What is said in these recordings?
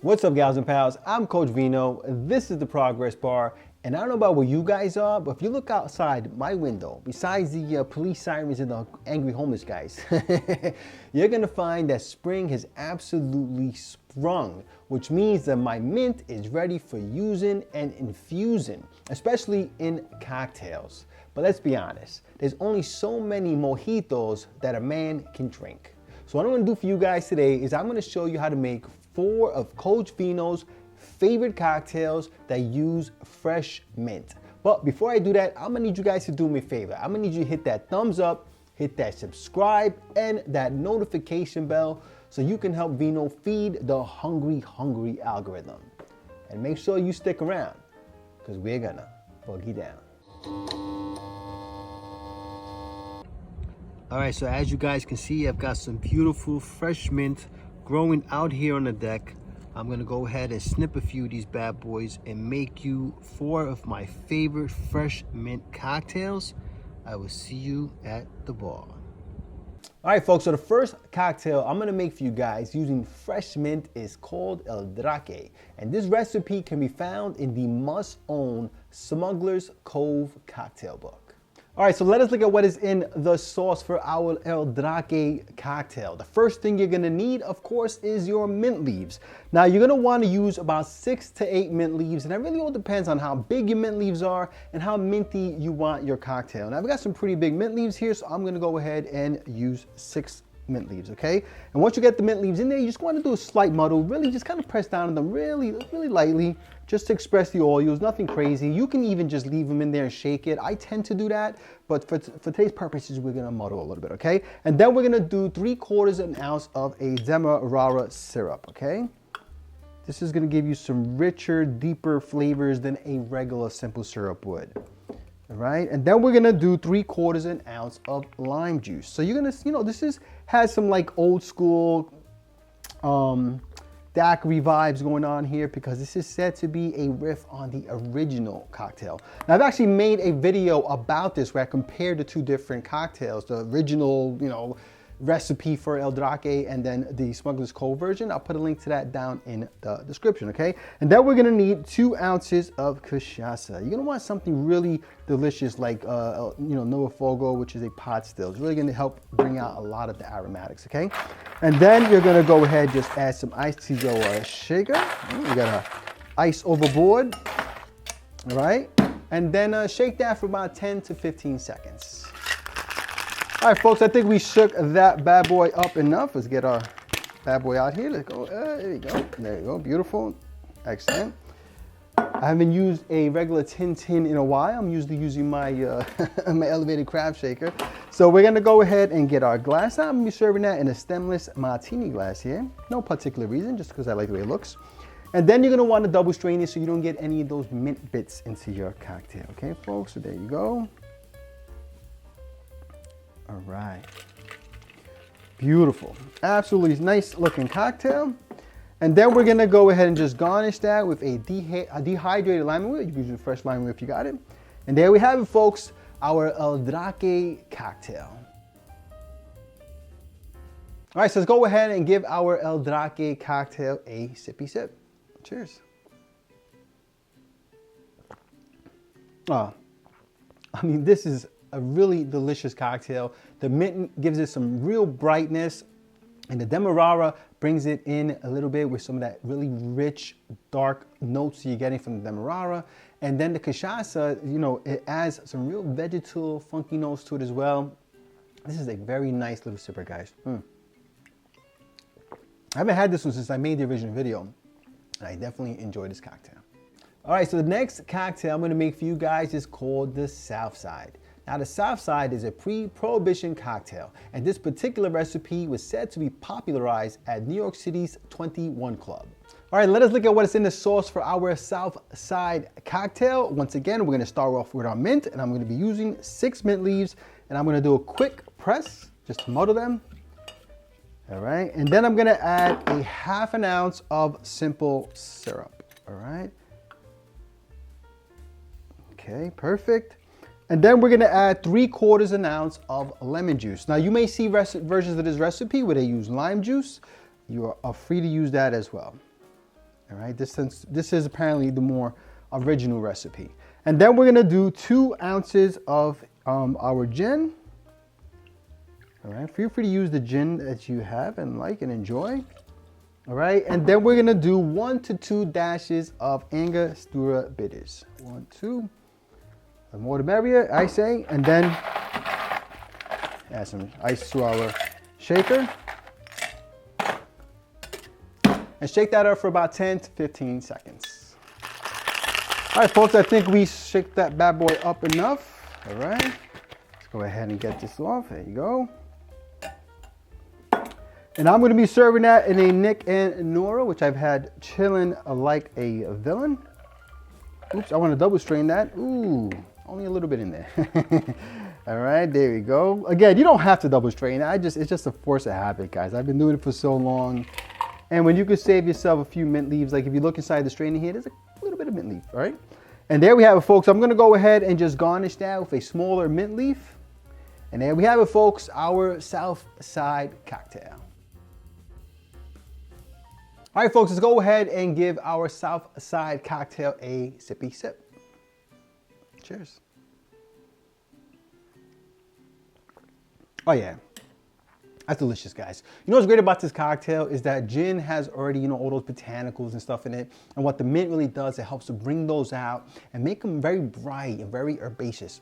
What's up, gals and pals? I'm Coach Vino. This is the Progress Bar. And I don't know about where you guys are, but if you look outside my window, besides the police sirens and the angry homeless guys, you're gonna find that spring has absolutely sprung, which means that my mint is ready for using and infusing, especially in cocktails. But let's be honest, there's only so many mojitos that a man can drink. So what I'm gonna do for you guys today is I'm gonna show you how to make 4 of Coach Vino's favorite cocktails that use fresh mint. But before I do that, I'm gonna need you guys to do me a favor. I'm gonna need you to hit that thumbs up, hit that subscribe, and that notification bell so you can help Vino feed the hungry algorithm. And make sure you stick around, because we're gonna boogie down. All right, so as you guys can see, I've got some beautiful fresh mint growing out here on the deck. I'm gonna go ahead and snip a few of these bad boys and make you 4 of my favorite fresh mint cocktails. I will see you at the bar. All right, folks, so the first cocktail I'm gonna make for you guys using fresh mint is called El DRAQUE. And this recipe can be found in the must-own Smuggler's Cove cocktail book. All right, so let us look at what is in the sauce for our El DRAQUE cocktail. The first thing you're gonna need, of course, is your mint leaves. Now, you're gonna wanna use about 6 to 8 mint leaves, and that really all depends on how big your mint leaves are and how minty you want your cocktail. Now, I've got some pretty big mint leaves here, so I'm gonna go ahead and use 6 mint leaves, okay? And once you get the mint leaves in there, you just wanna do a slight muddle, really just kind of press down on them really lightly, just to express the oils, nothing crazy. You can even just leave them in there and shake it. I tend to do that, but for today's purposes, we're gonna muddle a little bit, okay? And then we're gonna do 3/4 ounce of a Demerara syrup, okay? This is gonna give you some richer, deeper flavors than a regular simple syrup would. All right, and then we're gonna do 3/4 ounce of lime juice. So you're gonna, this has some like old school DAIQUIRI vibes going on here because this is said to be a riff on the original cocktail. Now, I've actually made a video about this where I compared the 2 different cocktails, the original, recipe for El DRAQUE and then the Smuggler's Cove version. I'll put a link to that down in the description, okay? And then we're gonna need 2 ounces of cachaca. You're gonna want something really delicious like, NOIR, which is a pot still. It's really gonna help bring out a lot of the aromatics, okay? And then you're gonna go ahead, just add some ice to your shaker. You gotta ice overboard, all right? And then shake that for about 10 to 15 seconds. All right, folks, I think we shook that bad boy up enough. Let's get our bad boy out here. Let's go, there you go. There you go, beautiful, excellent. I haven't used a regular tin in a while. I'm usually using my, my elevated crab shaker. So we're gonna go ahead and get our glass out. I'm gonna be serving that in a stemless martini glass here. No particular reason, just because I like the way it looks. And then you're gonna wanna double strain it so you don't get any of those mint bits into your cocktail, okay, folks? So there you go. All right, beautiful, absolutely nice looking cocktail. And then we're gonna go ahead and just garnish that with a dehydrated lime oil. You can use fresh lime oil if you got it. And there we have it, folks, our El DRAQUE cocktail. All right, so let's go ahead and give our El DRAQUE cocktail a sippy sip. Cheers. I mean, this is a really delicious cocktail. The mint gives it some real brightness, and the Demerara brings it in a little bit with some of that really rich, dark notes you're getting from the Demerara. And then the cachaca, it adds some real vegetal, funky notes to it as well. This is a very nice little sipper, guys. I haven't had this one since I made the original video, and I definitely enjoy this cocktail. All right, so the next cocktail I'm gonna make for you guys is called the Southside. Now, the Southside is a pre-prohibition cocktail, and this particular recipe was said to be popularized at New York City's 21 Club. All right, let us look at what is in the sauce for our Southside cocktail. Once again, we're gonna start off with our mint, and I'm gonna be using 6 mint leaves, and I'm gonna do a quick press just to muddle them. All right, and then I'm gonna add a 1/2 ounce of simple syrup, all right? Okay, perfect. And then we're gonna add 3/4 ounce of lemon juice. Now, you may see versions of this recipe where they use lime juice. You are free to use that as well. All right, this is apparently the more original recipe. And then we're gonna do 2 ounces of our gin. All right, feel free to use the gin that you have and like and enjoy. All right, and then we're gonna do 1 to 2 dashes of Angostura Bitters. 1, 2, the more the merrier, I say. And then add some ice to our shaker. And shake that up for about 10 to 15 seconds. All right, folks, I think we shake that bad boy up enough. All right, let's go ahead and get this off. There you go. And I'm gonna be serving that in a Nick and NOIR, which I've had chilling like a villain. Oops, I wanna double strain that. Ooh, only a little bit in there. All right, there we go. Again, you don't have to double strain that. It's just a force of habit, guys. I've been doing it for so long. And when you could save yourself a few mint leaves, like if you look inside the strainer here, there's a little bit of mint leaf, all right? And there we have it, folks. I'm gonna go ahead and just garnish that with a smaller mint leaf. And there we have it, folks, our Southside cocktail. All right, folks, let's go ahead and give our Southside cocktail a sippy sip. Cheers. Oh yeah, that's delicious, guys. You know what's great about this cocktail is that gin has already, you know, all those botanicals and stuff in it. And what the mint really does, it helps to bring those out and make them very bright and very herbaceous.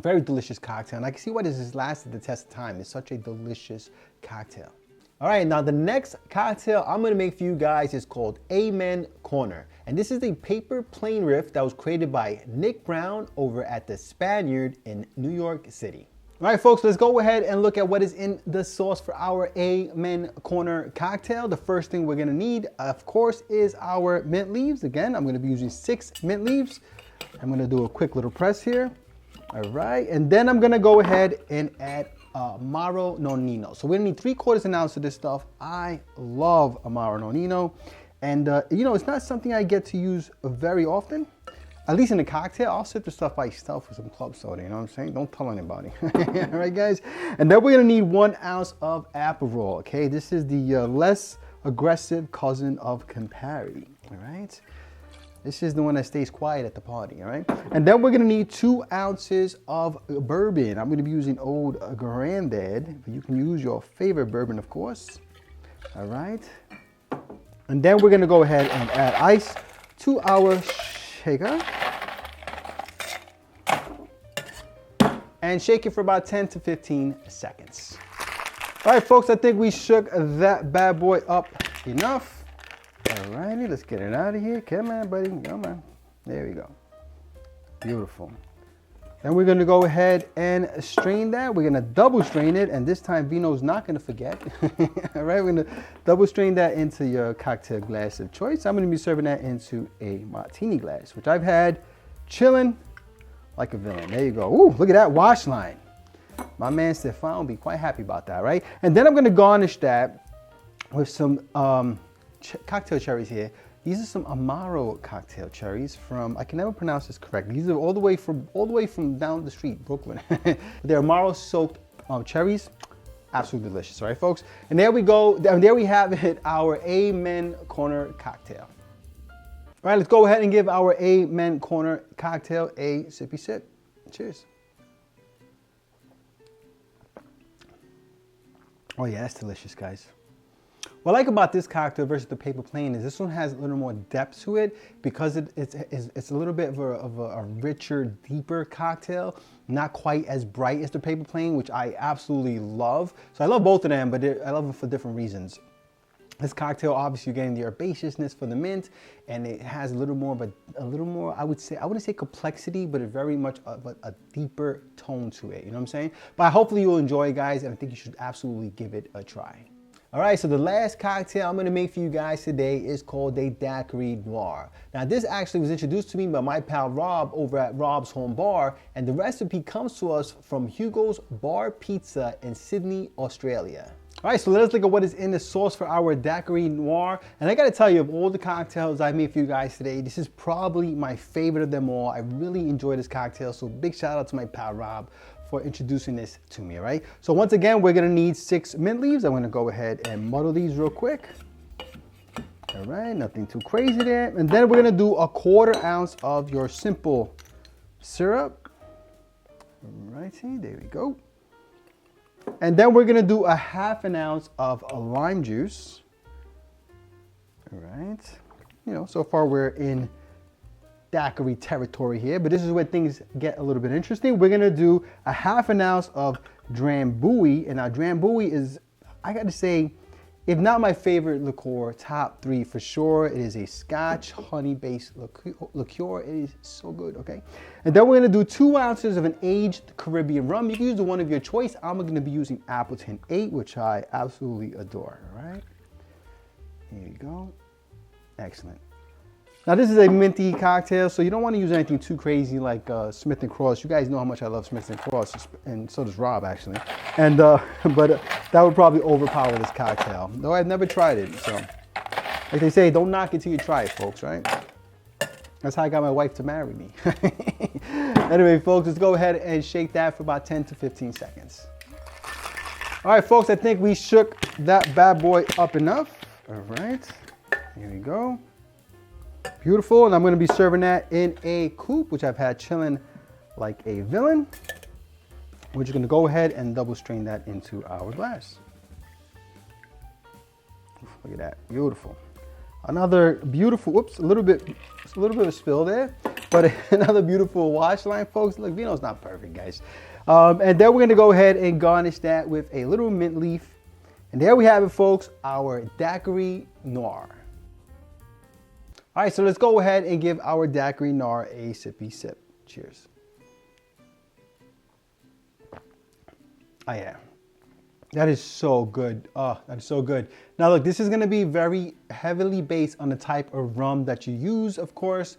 Very delicious cocktail. And I can see why this has lasted the test of time. It's such a delicious cocktail. All right, now the next cocktail I'm gonna make for you guys is called Amen Corner. And this is a paper plane riff that was created by Nick Brown over at the Spaniard in New York City. All right, folks, let's go ahead and look at what is in the sauce for our Amen Corner cocktail. The first thing we're gonna need, of course, is our mint leaves. Again, I'm gonna be using 6 mint leaves. I'm gonna do a quick little press here. All right, and then I'm gonna go ahead and add Amaro Nonino. So we're gonna need 3/4 ounce of this stuff. I love Amaro Nonino. And you know, it's not something I get to use very often. At least in a cocktail, I'll sip the stuff by itself with some club soda, you know what I'm saying? Don't tell anybody. All right, guys? And then we're gonna need 1 ounce of Aperol, okay? This is the less aggressive cousin of Campari, all right? This is the one that stays quiet at the party, all right? And then we're gonna need 2 ounces of bourbon. I'm gonna be using Old Grandad, but you can use your favorite bourbon, of course, all right? And then we're gonna go ahead and add ice to our shaker. And shake it for about 10 to 15 seconds. All right, folks, I think we shook that bad boy up enough. All righty, let's get it out of here. Come on, buddy, come on. There we go. Beautiful. Then we're gonna go ahead and strain that. We're gonna double strain it, and this time Vino's not gonna forget. All right, we're gonna double strain that into your cocktail glass of choice. I'm gonna be serving that into a martini glass, which I've had chilling like a villain. There you go. Ooh, look at that wash line. My man Stefan will be quite happy about that, right? And then I'm gonna garnish that with some cocktail cherries here. These are some Amaro cocktail cherries from, I can never pronounce this correctly. These are all the way from down the street, Brooklyn. They're Amaro soaked cherries. Absolutely delicious, all right, folks? And there we go, and there we have it, our Amen Corner cocktail. All right, let's go ahead and give our Amen Corner cocktail a sippy sip. Cheers. Oh yeah, that's delicious, guys. What I like about this cocktail versus the paper plane is this one has a little more depth to it because it's a little bit of a richer, deeper cocktail. Not quite as bright as the paper plane, which I absolutely love. So I love both of them, but I love them for different reasons. This cocktail, obviously, you're getting the herbaceousness for the mint, and it has a little more, I wouldn't say complexity, but very much a deeper tone to it. You know what I'm saying? But hopefully you'll enjoy it, guys, and I think you should absolutely give it a try. All right, so the last cocktail I'm gonna make for you guys today is called a DAIQUIRI Noir. Now, this actually was introduced to me by my pal Rob over at Rob's Home Bar, and the recipe comes to us from Hugo's Bar Pizza in Sydney, Australia. All right, so let us look at what is in the sauce for our DAIQUIRI Noir. And I gotta tell you, of all the cocktails I made for you guys today, this is probably my favorite of them all. I really enjoy this cocktail, so big shout out to my pal Rob for introducing this to me, all right? So once again, we're gonna need 6 mint leaves. I'm gonna go ahead and muddle these real quick. All right, nothing too crazy there. And then we're gonna do a 1/4 ounce of your simple syrup. All right, see, there we go. And then we're gonna do a 1/2 ounce of lime juice. All right, you know, so far we're in daiquiri territory here, but this is where things get a little bit interesting. We're gonna do a 1/2 ounce of Drambuie, and now Drambuie is, I gotta say, if not my favorite liqueur, top 3 for sure. It is a Scotch honey-based liqueur. It is so good, okay? And then we're gonna do 2 ounces of an aged Caribbean rum. You can use the one of your choice. I'm gonna be using Appleton 8, which I absolutely adore, all right? Here you go, excellent. Now this is a minty cocktail, so you don't want to use anything too crazy like Smith & Cross. You guys know how much I love Smith & Cross, and so does Rob actually. And but that would probably overpower this cocktail. Though I've never tried it, so like they say, don't knock it till you try it, folks. Right? That's how I got my wife to marry me. Anyway, folks, let's go ahead and shake that for about 10 to 15 seconds. All right, folks, I think we shook that bad boy up enough. All right, here we go. Beautiful, and I'm going to be serving that in a coupe, which I've had chilling like a villain. We're just going to go ahead and double strain that into our glass. Look at that, beautiful. Another beautiful, whoops, a little bit of a spill there, but another beautiful wash line, folks. Look, Vino's not perfect, guys. And then we're going to go ahead and garnish that with a little mint leaf. And there we have it, folks, our Daiquiri Noir. All right, so let's go ahead and give our Daiquiri Noir a sippy sip. Cheers. Oh yeah, that is so good. Oh, that is so good. Now look, this is gonna be very heavily based on the type of rum that you use, of course,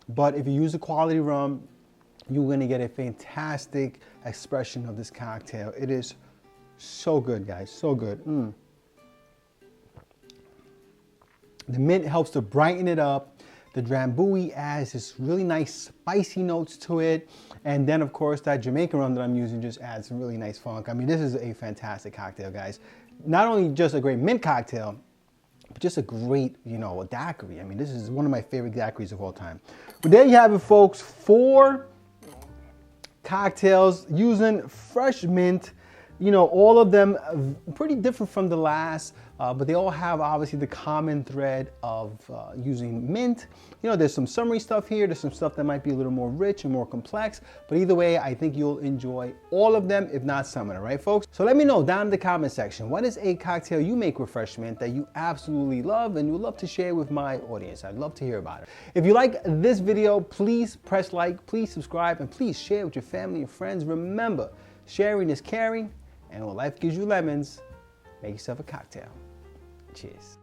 but if you use a quality rum, you're gonna get a fantastic expression of this cocktail. It is so good, guys, so good. The mint helps to brighten it up. The Drambuie adds this really nice spicy notes to it. And then of course that Jamaican rum that I'm using just adds some really nice funk. I mean, this is a fantastic cocktail, guys. Not only just a great mint cocktail, but just a great, you know, daiquiri. I mean, this is one of my favorite daiquiris of all time. But there you have it, folks. 4 cocktails using fresh mint. You know, all of them pretty different from the last, but they all have obviously the common thread of using mint. You know, there's some summery stuff here. There's some stuff that might be a little more rich and more complex, but either way, I think you'll enjoy all of them, if not some of them, right, folks? So let me know down in the comment section, what is a cocktail you make with fresh mint that you absolutely love and you would love to share with my audience? I'd love to hear about it. If you like this video, please press like, please subscribe, and please share with your family and friends. Remember, sharing is caring. And when life gives you lemons, make yourself a cocktail. Cheers.